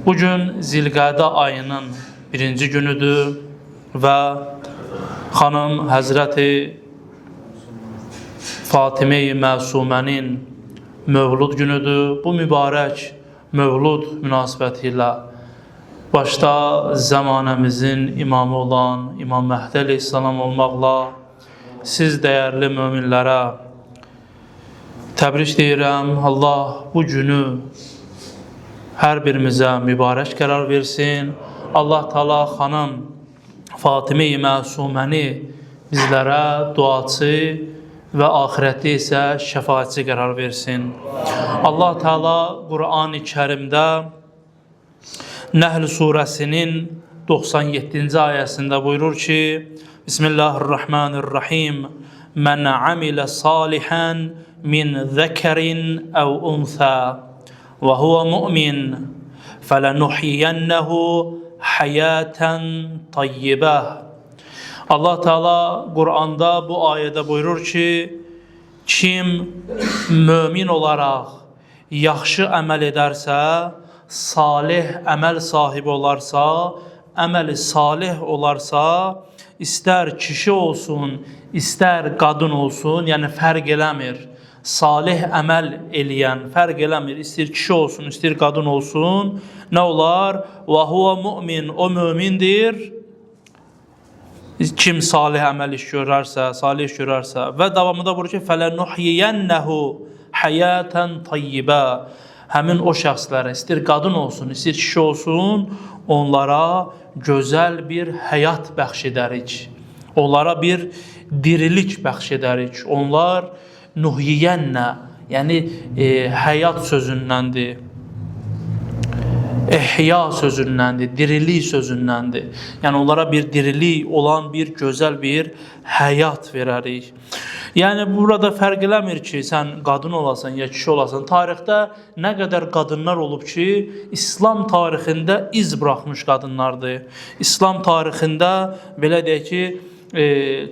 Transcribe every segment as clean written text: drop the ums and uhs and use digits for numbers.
Bugün Zilqədə ayının birinci günüdür və xanım Həzrəti Fatimə-i Məsumənin mövlud günüdür. Bu mübarək mövlud münasibəti ilə başda zamanəmizin imamı olan İmam Məhdi əleyhissalam olmaqla siz dəyərli möminlərə təbrik deyirəm. Allah bu günü hər birimizə mübarək qərar versin. Allah Taala xanım Fatimə-i Məsuməni bizlərə duaçı və axirətdə isə şəfaətçi qərar versin. Allah Taala Qur'an-ı Kərimdə Nəhl surəsinin 97-ci ayəsində buyurur ki: Bismillahirrahmanirrahim. Mən amilə salihan min zəkerin əv unsə və huvə mümin fələnuhiyyənəhu həyətən tayyibə. Allah Teala Qur'anda bu ayədə buyurur ki, kim mömin olaraq yaxşı əməl edərsə, salih əməl sahibi olarsa, əməli salih olarsa, istər kişi olsun, istər qadın olsun, yəni fərq eləmir. Salih əməl eləyən fərq eləmir. İstər kişi olsun, istər qadın olsun, nə olar? Və huvə mümin, o mömindir. Kim salih əməl iş görərsə, salih iş görərsə və davamında buyurur ki, fələnuhiyyənəhu həyətən tayyibə. Həmin o şəxslərə, istər qadın olsun, istər kişi olsun, onlara gözəl bir həyat bəxş edərik. Onlara bir dirilik bəxş edərik. Onlar nuhiyyənnə, yəni həyat sözündəndir, ehya sözündəndir, dirilik sözündəndir. Yəni onlara bir dirilik olan bir gözəl bir həyat verərik. Yəni burada fərq eləmir ki, sən qadın olasan ya kişi olasan. Tarixdə nə qədər qadınlar olub ki, İslam tarixində iz buraxmış qadınlardır. İslam tarixində belə deyək ki,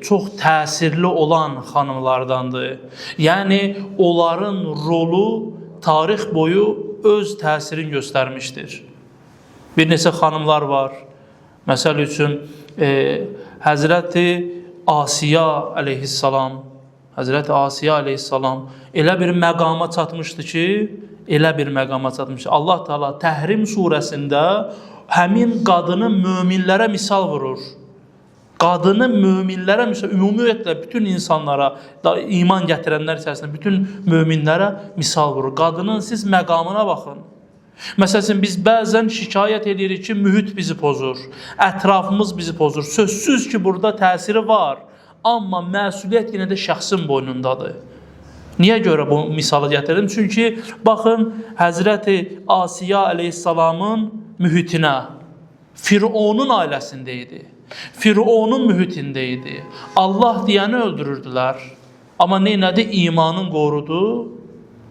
çox təsirli olan xanımlardandır. Yəni onların rolu tarix boyu öz təsirini göstərmişdir. Bir neçə xanımlar var. Məsəl üçün Həzrəti Asiya əleyhissalam, Həzrəti Asiya əleyhissalam elə bir məqama çatmışdı ki, Allah Teala Təhrim surəsində həmin qadını möminlərə misal vurur. Qadını möminlərə, ümumiyyətlə bütün insanlara, iman gətirənlər içərisində bütün möminlərə misal vurur. Qadının siz məqamına baxın. Məsələn, biz bəzən şikayət edirik ki, mühit bizi pozur, ətrafımız bizi pozur. Sözsüz ki, burada təsiri var, amma məsuliyyət yenə də şəxsin boynundadır. Niyə görə bu misalı gətirdim? Çünki, baxın, Həzrəti Asiya əleyhissalamın mühitinə, Fironun ailəsində idi. Fironun mühitində idi. Allah deyəni öldürürdülər. Amma neynədi? İmanın qorudu.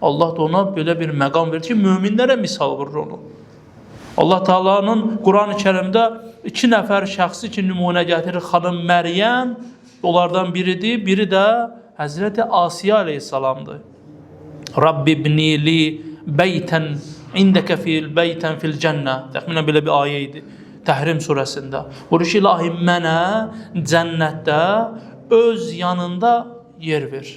Allah da ona belə bir məqam verir ki, möminlərə misal vurur onu. Allah Teala'nın Qur'an-ı Kərimdə 2 nəfər şəxsi ki, nümunə gətirir. Xanım Məryəm onlardan biridir. Biri də Həzrəti Asiya əleyhissalamdır. Rabbi ibni li beytən indəkə beytən fil cənnə. Təxminən belə bir ayə idi. Təhrim surəsində. Buyurur ki, ilahi mənə cənnətdə öz yanında yer ver.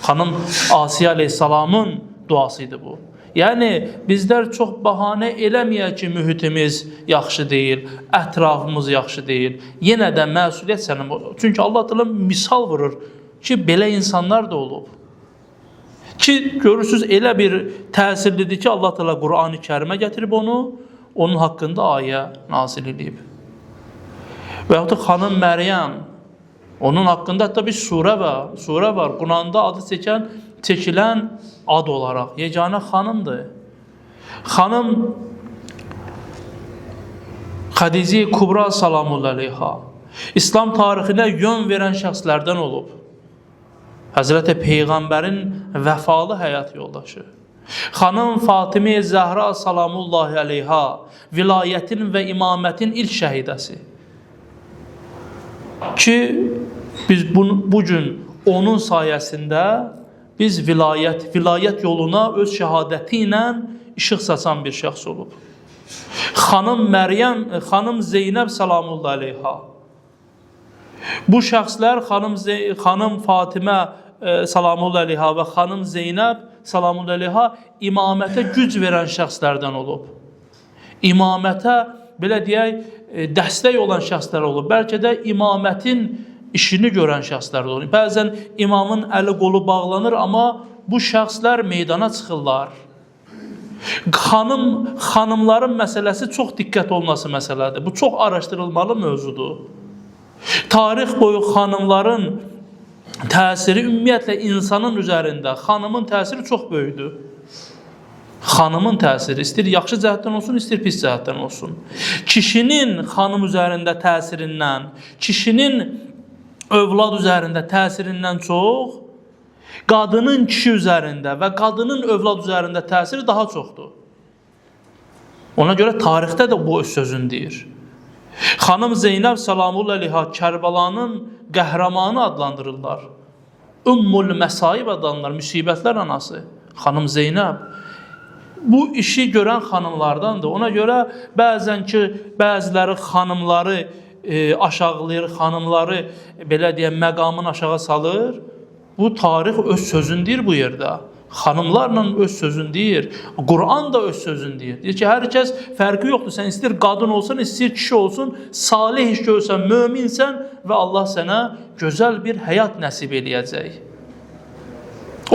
Xanım Asiya əleyhissalamın duasıydı bu. Yəni, bizlər çox bahanə eləməyək ki, mühitimiz yaxşı deyil, ətrafımız yaxşı deyil. Yenə də məsuliyyət sənin. Çünki Allah Teala misal vurur ki, belə insanlar da olub. Ki, görürsünüz, elə bir təsirlidir ki, Allah Teala Qur'an-ı Kərimə gətirib onu, onun haqqında ayə nazil edib. Və yaxud da xanım Məryəm, onun haqqında hətta bir surə var. Qur'anda adı çəkilən ad olaraq. Yeganə xanımdır. Xanım Xədicə Kubra salamullah əleyha İslam tarixinə yön verən şəxslərdən olub. Həzrəti Peyğəmbərin vəfalı həyat yoldaşı. Xanım Fatimə Zəhra salamullahi əleyha vilayətin və imamətin ilk şəhidəsi. Ki biz bugün onun sayəsində biz vilayət yoluna öz şəhadəti ilə işıq saçan bir şəxs olub. xanım Məryəm, xanım Zeynəb salamullah əleyha. Bu şəxslər xanım Fatimə salamullah əleyha və xanım Zeynəb salamullah əleyha imamətə güc verən şəxslərdən olub. İmamətə, belə deyək, dəstək olan şəxslər olub. Bəlkə də imamətin işini görən şəxslər olub. Bəzən imamın əli qolu bağlanır, amma bu şəxslər meydana çıxırlar. Xanımların məsələsi çox diqqət olması məsələdir. Bu çox araşdırılmalı mövzudur. Tarix boyu xanımların təsiri ümumiyyətlə insanın üzərində, xanımın təsiri çox böyükdür. Xanımın təsiri istəyir yaxşı cəhətdən olsun, istəyir pis cəhətdən olsun. Kişinin xanım üzərində təsirindən, kişinin övlad üzərində təsirindən çox, qadının kişi üzərində və qadının övlad üzərində təsiri daha çoxdur. Ona görə tarixdə də bu öz sözünü deyir. Xanım Zeynəb salamullah əleyha Kərbəlanın qəhrəmanı adlandırırlar. Ümmül Məsaib adlanırlar, müsibətlər anası. Xanım Zeynəb. Bu işi görən xanımlardandır. Ona görə bəzən ki, bəziləri xanımları aşağılayır, xanımları belə deyək, məqamını aşağı salır. Bu tarix öz sözünü deyir bu yerdə. Xanımlarla öz sözünü deyir. Quran da öz sözünü deyir. Deyir ki, hər kəs fərqi yoxdur. Sən istəyir qadın olsan, istəyir kişi olsun, salih iş görsən, möminsən və Allah sənə gözəl bir həyat nəsib eləyəcək.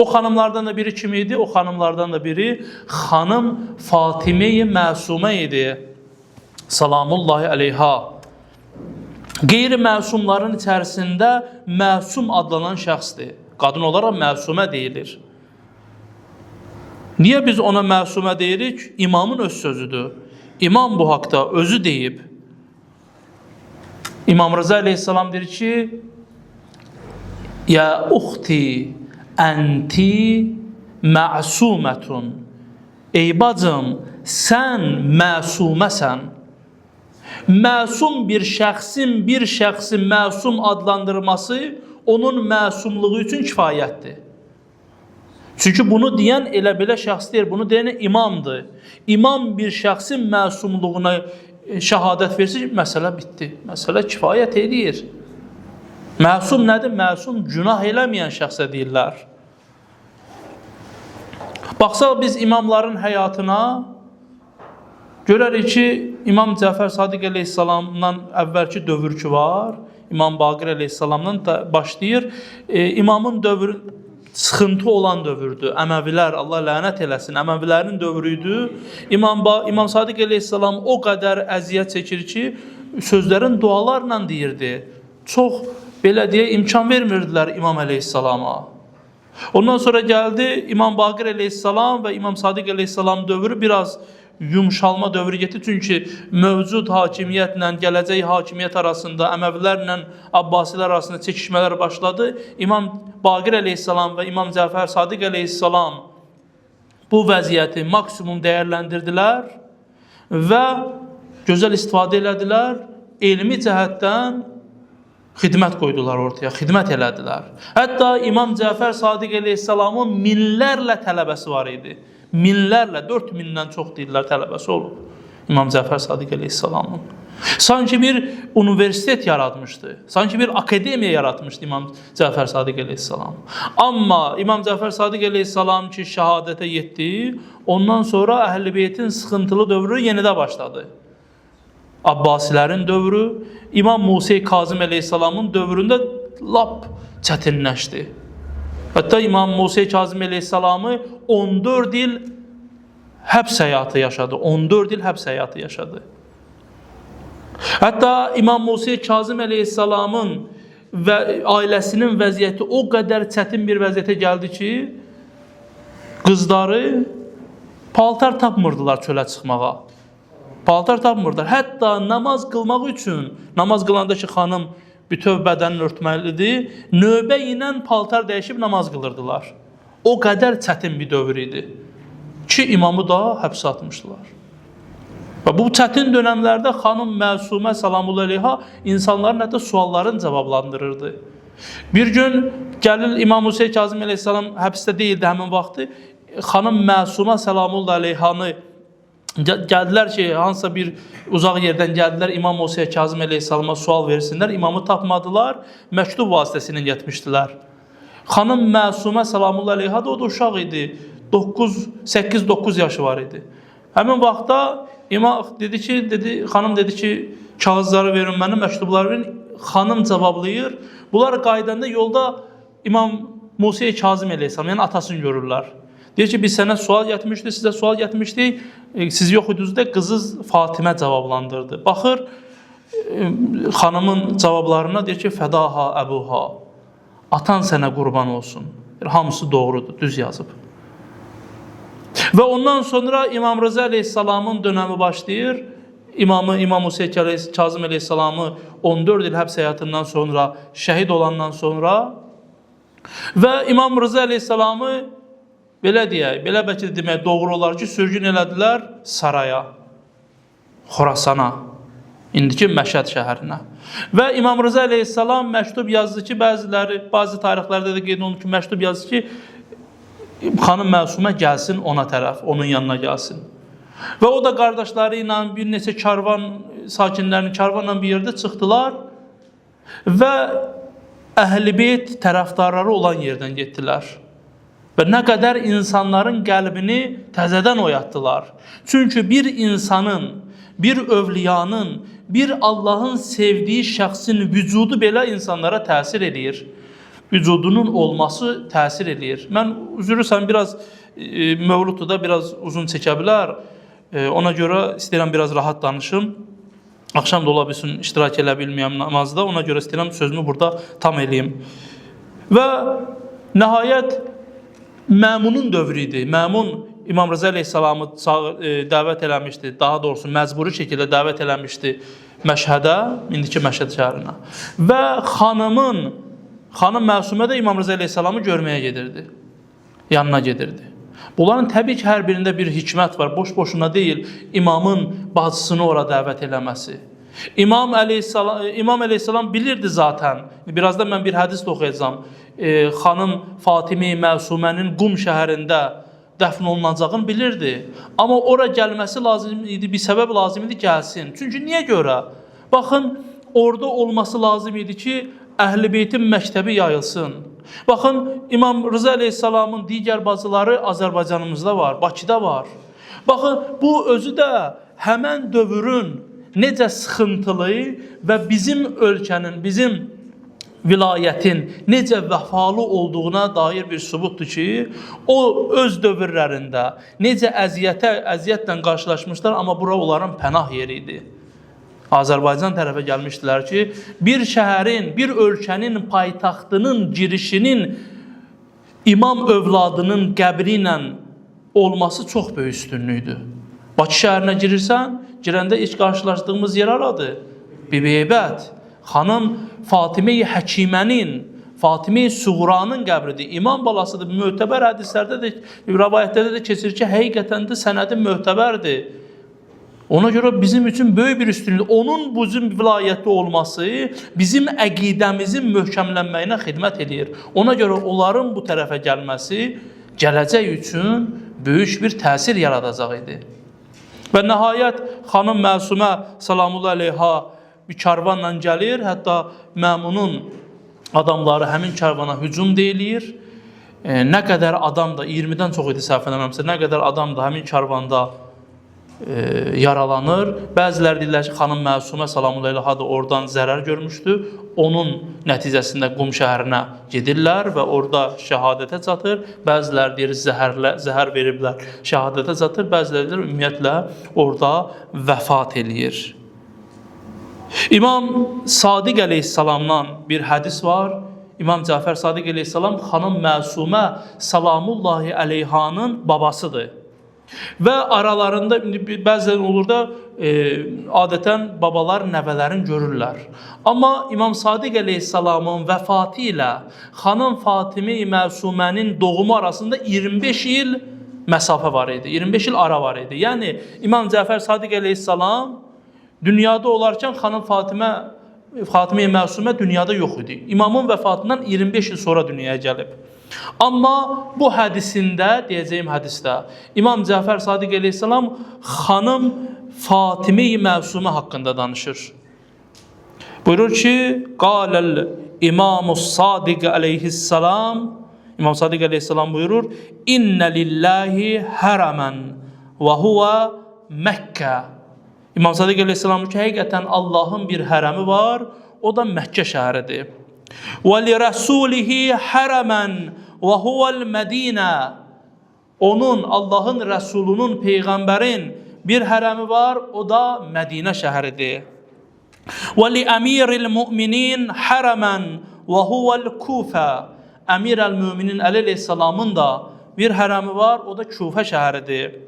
O xanımlardan da biri kim idi? O xanımlardan da biri xanım Fatimə-i Məsumə idi. Salamullahi əleyha. Qeyri-məsumların içərisində məsum adlanan şəxsdir. Qadın olaraq məsumə deyilir. Niyə biz ona məsumə deyirik? İmamın öz sözüdür. İmam bu haqda özü deyib. İmam Rıza əleyhissalam deyir ki, Ya uxti ənti məsumətun. Ey bacım, sən məsuməsən. Məsum bir şəxsin məsum adlandırması onun məsumluğu üçün kifayətdir. Çünki bunu deyən elə belə şəxs deyir, bunu deyən imamdır. İmam bir şəxsin məsumluğuna şəhadət versə, məsələ bitdi. Məsələ kifayət edir. Məsum nədir? Məsum günah eləməyən şəxsə deyirlər. Baxsaq biz imamların həyatına, görərik ki, İmam Cəfər Sadiq əleyhissalamdan əvvəlki dövr ki var, İmam Baqir əleyhissalamdan da başlayır. İmamın dövrü sıxıntı olan dövrdür. Əməvilər, Allah lənət eləsin, Əməvilərin dövrüydü. İmam Sadiq əleyhissalam o qədər əziyyət çəkir ki, sözlərin dualarla deyirdi. Çox, belə deyə, imkan vermirdilər İmam əleyhissalama. Ondan sonra gəldi İmam Baqir əleyhissalam və İmam Sadiq əleyhissalam dövrü biraz yumşalma dövrü getdi. Çünki mövcud hakimiyyətlə gələcək hakimiyyət arasında, Əməvilərlə Abbasilər arasında çəkişmələr başladı. İmam Baqir əleyhissalam və İmam Cəfər Sadiq əleyhissalam bu vəziyyəti maksimum dəyərləndirdilər və gözəl istifadə elədilər. Elmi cəhətdən xidmət qoydular ortaya, xidmət elədilər. Hətta İmam Cəfər Sadiq əleyhissalamın minlərlə tələbəsi var idi. Minlərlə, 4000-dən çox deyirlər tələbəsi olub İmam Cəfər Sadiq əleyhissalamın. Sanki bir universitet yaratmışdı, sanki bir akademiya yaratmışdı İmam Cəfər Sadiq əleyhissalam. Amma İmam Cəfər Sadiq əleyhissalam ki şəhadətə yetdi, ondan sonra Əhl-i Beytin sıxıntılı dövrü yenidə başladı. Abbasilərin dövrü, İmam Musa Kazım əleyhissalamın dövründə lap çətinləşdi. Hətta İmam Musa Kazım əleyhissalamı 14 il həbs həyatı yaşadı. 14 il həbs həyatı yaşadı. Hətta İmam Musa Kazım əleyhissalamın və ailəsinin vəziyyəti o qədər çətin bir vəziyyətə gəldi ki, qızları paltar tapmırdılar çölə çıxmağa. Paltar tapmırdılar. Hətta namaz qılmaq üçün, namaz qılanda ki, xanım bütöv bədənini örtməlidir, növbə ilə paltar dəyişib namaz qılırdılar. O qədər çətin bir dövr idi ki, imamı da həbsə atmışdılar. Və bu çətin dönəmlərdə xanım Məsumə salamullah əleyha insanların hətta suallarını cavablandırırdı. Bir gün gəlir İmam Musa Kazım əleyhissalam həbsdə deyildi həmin vaxtı. Xanım Məsumə salamullah əleyhanı Gəldilər ki, hansısa bir uzaq yerdən gəldilər İmam Musa Kazım əleyhissalama sual versinlər. İmamı tapmadılar, məktub vasitəsilə getmişdilər. Xanım Məsumə salamullahi əleyha da o da uşaq idi. 8-9 yaşı var idi. Həmin vaxtda imam dedi ki, xanım dedi ki, kağızları verin mənə, məktubları verin. Xanım cavablayır. Bunlar qaydanda yolda İmam Musa Kazım əleyhissalam, yəni atasını görürlər. Deyir ki, biz sənə sual getmişdik, sizə sual getmişdik, siz yox idiniz də qızınız Fatimə cavablandırdı. Baxır, xanımın cavablarına deyir ki, fədaha əbuha, atan sənə qurban olsun. Hamısı doğrudur, düz yazıb. Və ondan sonra İmam Rıza əleyhissalamın dönəmi başlayır. İmam Musa Kazım əleyhissalamı 14 il həbs həyatından sonra, şəhid olandan sonra və İmam Rıza əleyhissalamı belə deyək, belə bəlkə də demək doğru olar ki, sürgün elədilər saraya, Xorasana, indiki Məşəd şəhərinə. Və İmam Rıza əleyhissalam məktub yazdı ki, bazı tarixlərdə də qeyd olunur ki, məktub yazdı ki, xanım Məsumə gəlsin ona tərəf, onun yanına gəlsin. Və o da qardaşları ilə bir neçə karvan sakinlərini karvanla bir yerdə çıxdılar və Əhl-i-Beyt tərəfdarları olan yerdən getdilər. Və nə qədər insanların qəlbini təzədən oyatdılar. Çünki bir insanın, bir övliyanın, bir Allahın sevdiyi şəxsin vücudu belə insanlara təsir edir. Vücudunun olması təsir edir. Mən üzürürsən biraz mövludu da biraz uzun çəkə bilər. Ona görə istəyirəm biraz rahat danışım. Axşam da ola bilsin iştirak elə bilməyəm namazda. Ona görə istəyirəm sözümü burada tam eləyim. Və nəhayət Məmunun dövrü idi. Məmun İmam Rıza əleyhissalamı dəvət eləmişdi. Daha doğrusu məcburi şəkildə dəvət eləmişdi Məşhədə, indiki Məşhəd şəhərinə. Və xanım Məsumə də İmam Rıza əleyhissalamı görməyə gedirdi. Yanına gedirdi. Bunların təbii ki, hər birində bir hikmət var. Boş-boşuna deyil imamın bacısını ora dəvət eləməsi. İmam əleyhissalam bilirdi zaten. Birazdan mən bir hədis oxuyacağam. Xanım Fatimi Məsumənin Qum şəhərində dəfn olunacağını bilirdi. Amma ora gəlməsi lazım idi, bir səbəb lazım idi gəlsin. Çünki niyə görə? Baxın, orada olması lazım idi ki, Əhl-i-Beytin məktəbi yayılsın. Baxın, İmam Rıza əleyhissalamın digər bacıları Azərbaycanımızda var, Bakıda var. Baxın, bu özü də həmən dövrün necə sıxıntılı və bizim ölkənin, bizim vilayətin necə vəfalı olduğuna dair bir sübutdur ki, o öz dövrlərində necə əziyyətlə qarşılaşmışlar, amma bura onların pənah yeri idi. Azərbaycan tərəfə gəlmişdilər ki, bir şəhərin, bir ölkənin paytaxtının girişinin imam övladının qəbri ilə olması çox böyük üstünlükdür. Bakı şəhərinə girirsən, girəndə ilk qarşılaşdığımız yer aradır. Bibi-Heybət, xanım Fatimə-i Həkimənin, Fatimə-i Suğranın qəbridir. İmam balasıdır. Mötəbər hədislərdə də, rəvayətlərdə də keçir ki, həqiqətən də sənədi mötəbərdir. Ona görə bizim üçün böyük bir üstünlük. Onun bizim vilayətdə olması bizim əqidəmizin möhkəmlənməyinə xidmət edir. Ona görə onların bu tərəfə gəlməsi gələcək üçün böyük bir təsir yaradacaq idi. Və nəhayət xanım Məsumə salamullahi əleyha bir karvanla gəlir. Hətta Məmunun adamları həmin karvana hücum deyilir. Nə qədər adam da, 20-dən çox idi səhv eləmirəmsə, nə qədər adam da həmin karvanda yaralanır. Bəziləri deyirlər ki, xanım Məsumə salamullahi əleyha da oradan zərər görmüşdü. Onun nəticəsində Qum şəhərinə gedirlər və orada şəhadətə çatır. Bəziləri deyir zəhər veriblər, şəhadətə çatır. Bəziləri deyir ümumiyyətlə orada vəfat eləyir. İmam Sadiq əleyhissalamdan bir hədis var. İmam Cəfər Sadiq əleyhissalam xanım Məsumə salamullahi əleyhanın babasıdır. Və aralarında bəzən olur da adətən babalar nəvələrin görürlər. Amma İmam Sadiq əleyhissalamın vəfatı ilə xanım Fatimə-i Məsumənin doğumu arasında 25 il məsafə var idi. 25 il ara var idi. Yəni İmam Cəfər Sadiq əleyhissalam dünyada olarkən xanım Fatimə-i Məsumə dünyada yox idi. İmamın vəfatından 25 il sonra dünyaya gəlib. Amma bu hədisində, deyəcəyim hədisdə İmam Cəfər Sadiq əleyhissalam xanım Fatime-i Məsumə haqqında danışır. Buyurur ki, qaləl İmamus Sadiq əleyhissalam, İmam Sadiq əleyhissalam buyurur, İnnə lillahi hərəmən və huvə Məkkə. İmam Sadiq əleyhissalam ki, həqiqətən Allahın bir hərəmi var, o da Məkkə şəhəridir. Və li rəsulihi hərəmən və huvəl Mədinə. Onun, Allahın Rəsulunun, Peyğəmbərin bir hərəmi var, o da Mədinə şəhəridir. Və li əmiril müminin hərəmən və huvəl Kufə. Əmir əl-Müminin əleyhissalamın da bir hərəmi var, o da Kufə şəhəridir.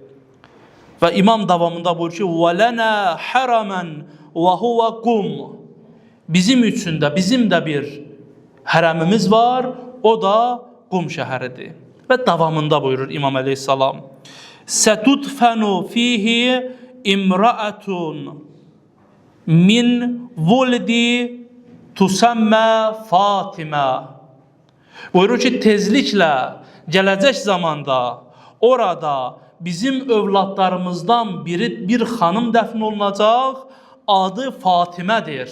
Və imam davamında buyurur ki, və lənə hərəmən və huvə Qum. Bizim üçün də, bizim də bir hərəmimiz var, o da Qum şəhəridir. Və davamında buyurur İmam əleyhissalam, sətudfənu fihi imraətun min vuldi tusammə Fatimə. Buyurur ki, tezliklə gələcək zamanda orada bizim övladlarımızdan bir xanım dəfn olunacaq, adı Fatimədir.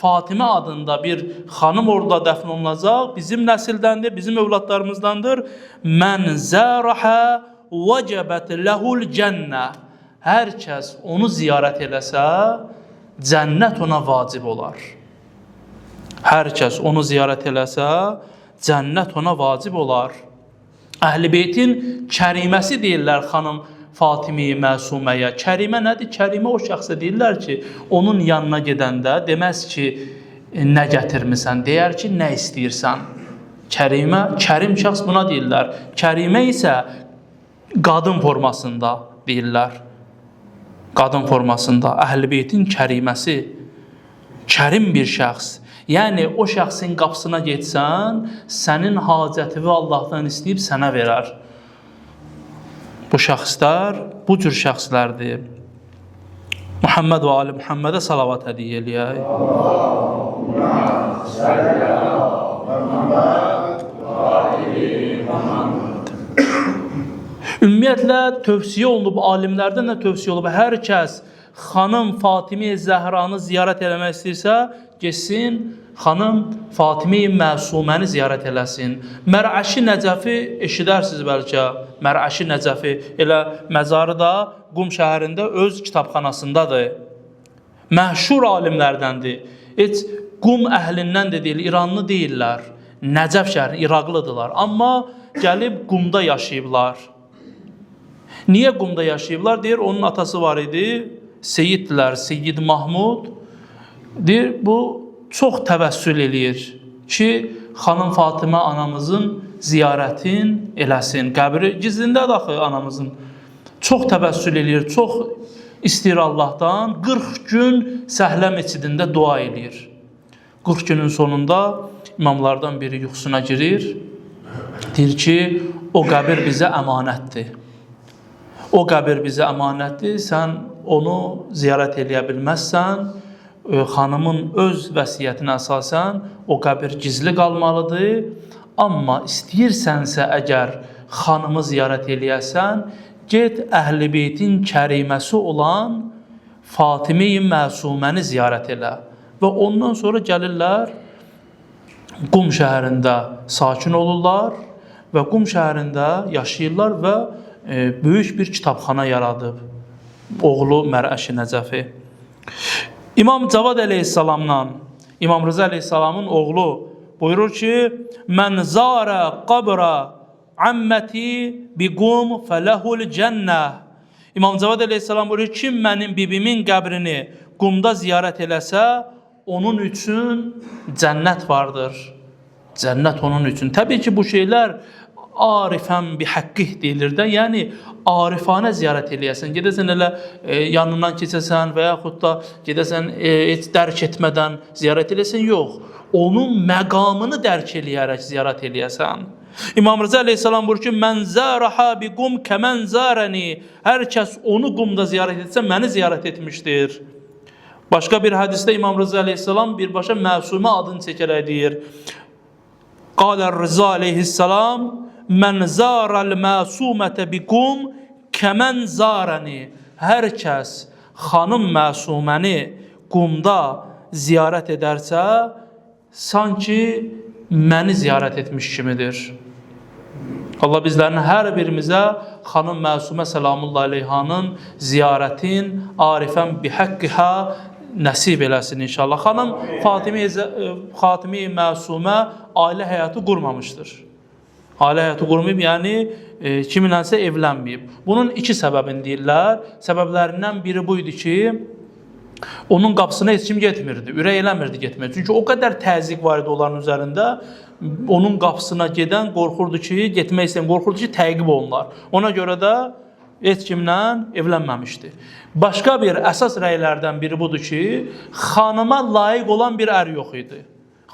Fatimə adında bir xanım orada dəfn olunacaq, bizim nəsildəndir, bizim övladlarımızdandır. Mən zərəhə vəcəbət ləhul cənnə. Hər kəs onu ziyarət eləsə, cənnət ona vacib olar. Hər kəs onu ziyarət eləsə, cənnət ona vacib olar. Əhl-i Beytin kəriməsi deyirlər xanım Fatime-i Məsuməyə. Kərimə nədir? Kərimə o şəxsə deyirlər ki, onun yanına gedəndə deməz ki, nə gətirmisən, deyər ki, nə istəyirsən. Kərimə, kərim şəxs buna deyirlər. Kərimə isə qadın formasında deyirlər. Qadın formasında. Əhl-i Beytin kəriməsi, kərim bir şəxs. Yəni, o şəxsin qapısına getsən, sənin hacətini Allahdan istəyib sənə verər. Bu şəxslər, bu cür şəxslərdir. Muhammed və Ali Muhammedə salavat hədiyyə eləyək. Ümumiyyətlə, tövsiyə olunub, alimlərdən də tövsiyə olunub, hər kəs xanım Fatime-i Zəhranı ziyarət eləmək istəyirsə, geçsin, xanım Fatime-i Məsuməni ziyarət eləsin. Mərəşi Nəcəfi eşidərsiniz bəlkə. Mərəşi Nəcəfi elə məzarı da Qum şəhərində öz kitabxanasındadır. Məşhur alimlərdəndir. Heç Qum əhlindən də deyil, İranlı deyirlər. Nəcəf şəhəri, İraqlıdırlar. Amma gəlib Qumda yaşayıblar. Niyə Qumda yaşayıblar? Deyir, onun atası var idi, Seyyidlər, Seyyid Mahmud. Deyir, bu çox təvəssül eləyir ki, xanım Fatimə anamızın ziyarətin eləsin. Qəbri gizlindədir axı anamızın. Çox təvəssül eləyir, çox istəyir Allahdan. 40 gün Səhlə meçidində dua eləyir. 40 günün sonunda imamlardan biri yuxusuna girir. Deyir ki, o qəbir bizə əmanətdir. O qəbir bizə əmanətdir, sən onu ziyarət eləyə bilməzsən, xanımın öz vəsiyyətinə əsasən o qəbir gizli qalmalıdır. Amma istəyirsənsə əgər xanımı ziyarət eləyəsən, get Əhl-i Beytin kəriməsi olan Fatime-i Məsuməni ziyarət elə. Və ondan sonra gəlirlər, Qum şəhərində sakin olurlar və Qum şəhərində yaşayırlar və böyük bir kitabxana yaradıb oğlu Mərəşi Nəcəfi. İmam Cavad əleyhissalamdan, İmam Rıza əleyhissalamın oğlu buyurur ki, mən zərə qabra əmməti bi Qum fələhul cənnə. İmam Cavad əleyhissalam buyurur, kim mənim bibimin qəbrini Qumda ziyarət eləsə, onun üçün cənnət vardır. Cənnət onun üçün. Təbii ki, bu şeylər arifən bi haqqih deyilir də, yəni arifanə ziyarət eləyəsən, gedəsən elə yanından keçəsən və yaxud da gedəsən heç dərk etmədən ziyarət eləyəsən, yox. Onun məqamını dərk eləyərək ziyarət eləyəsən. İmam Rıza əleyhissalam buyurur ki, mən zərəhə bi Qum kəmən zərəni. Hər kəs onu Qumda ziyarət etsə, məni ziyarət etmişdir. Başqa bir hədisdə İmam Rıza əleyhissalam birbaşa Məsumə adını çəkərək deyir. Qalə Rıza aleyhisselam, mən zərəl məsumətə biqum kəmən zərəni. Hər kəs xanım məsuməni qumda ziyarət edərsə, sanki məni ziyarət etmiş kimidir. Allah bizlərin hər birimizə xanım Məsumə Səlamullahi Aleyhanın ziyarətin arifən bihəqqihə nəsib eləsin inşallah. Xanım Fatime-i Məsumə ailə həyatı qurmamışdır. Ailə həyatı qurmayıb, yəni kiminlənsə evlənməyib. Bunun iki səbəbini deyirlər. Səbəblərindən biri buydu ki, onun qapısına heç kim getmirdi, ürək eləmirdi getmək. Çünki o qədər təzyiq var idi onların üzərində. Onun qapısına gedən qorxurdu ki, getmək istəyən qorxurdu ki, təqib olunlar. Ona görə də heç kimlə evlənməmişdi. Başqa bir əsas rəylərdən biri budur ki, xanıma layiq olan bir ər yox idi.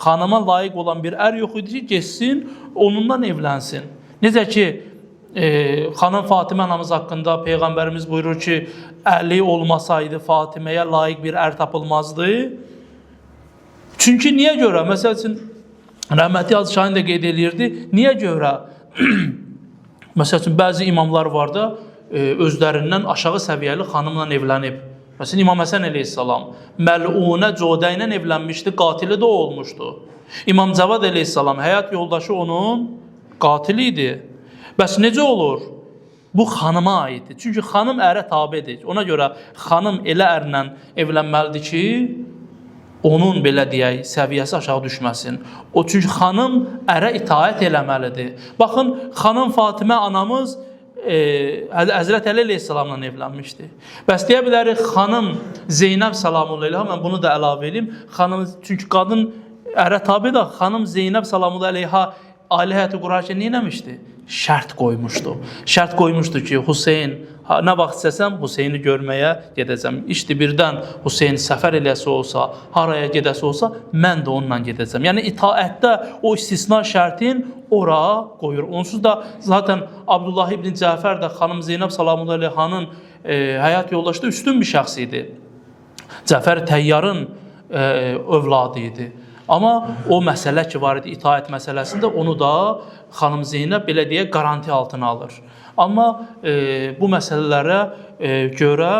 Xanıma layiq olan bir ər yox idi ki, geçsin, onunla evlənsin. Necə ki, xanım Fatimə anamız haqqında Peyğəmbərimiz buyurur ki, əli olmasaydı Fatiməyə layiq bir ər tapılmazdı. Çünki niyə görə? Məsəl üçün, Rəhmətli Hacı Şahin də qeyd edirdi. Niyə görə? Məsəl üçün, bəzi imamlar var da, özlərindən aşağı səviyyəli xanımla evlənib. Məsələn, İmam Həsən əleyhissalam məlunə Codə ilə evlənmişdi, qatili də olmuşdu. İmam Cavad əleyhissalam həyat yoldaşı onun qatili idi. Bəs necə olur? Bu xanıma aiddir. Çünki xanım ərə tabidir. Ona görə xanım elə ərlə evlənməlidir ki, onun belə deyək, səviyyəsi aşağı düşməsin. Çünki xanım ərə itaət eləməlidir. Baxın, xanım Fatimə anamız Həzrət Əli əleyhissalamla evlənmişdi. Bəs deyə bilərik, xanım Zeynəb Salamullahi əleyhə, mən bunu da əlavə edeyim. Çünki qadın ərə tabidir, xanım Zeynəb Salamullahi əleyhə ailə həyatı qurarkən nə etmişdi? Şərt qoymuşdu. Şərt qoymuşdu ki, Hüseyn, nə vaxt istəsəm Hüseyni görməyə gedəcəm. İşte birdən Hüseyn səfər eləsi olsa, haraya gedəsi olsa, mən də onunla gedəcəm. Yəni itaətdə o istisna şərtin ora qoyur. Onsuz da zaten Abdullah ibn Cəfər də xanım Zeynəb Salamullahi əleyhanın həyat yoldaşı üstün bir şəxs idi. Cəfər Təyyarın övladı idi. Amma o məsələ ki var idi, itaət məsələsində onu da xanım Zeynəb belə deyə garanti altına alır. Amma bu məsələlərə görə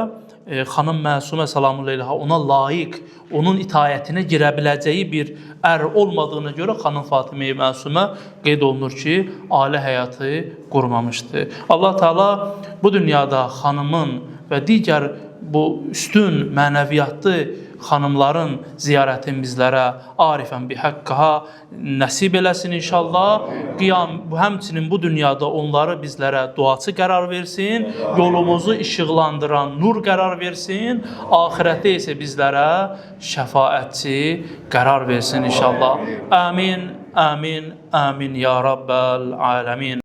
xanım Məsumə Salamullahi əleyhə ona layiq, onun itaətinə girə biləcəyi bir ər olmadığına görə xanım Fatimə-i Məsumə qeyd olunur ki, ailə həyatı qurmamışdı. Allah Teala bu dünyada xanımın və digər bu üstün mənəviyyatlı xanımların ziyarətin bizlərə arifən bihəqqəhə nəsib eləsin inşallah. Həmçinin bu dünyada onları bizlərə duaçı qərar versin, yolumuzu işıqlandıran nur qərar versin, ahirətdə isə bizlərə şəfaətçi qərar versin inşallah. Amin, amin, amin ya Rabbel aləmin.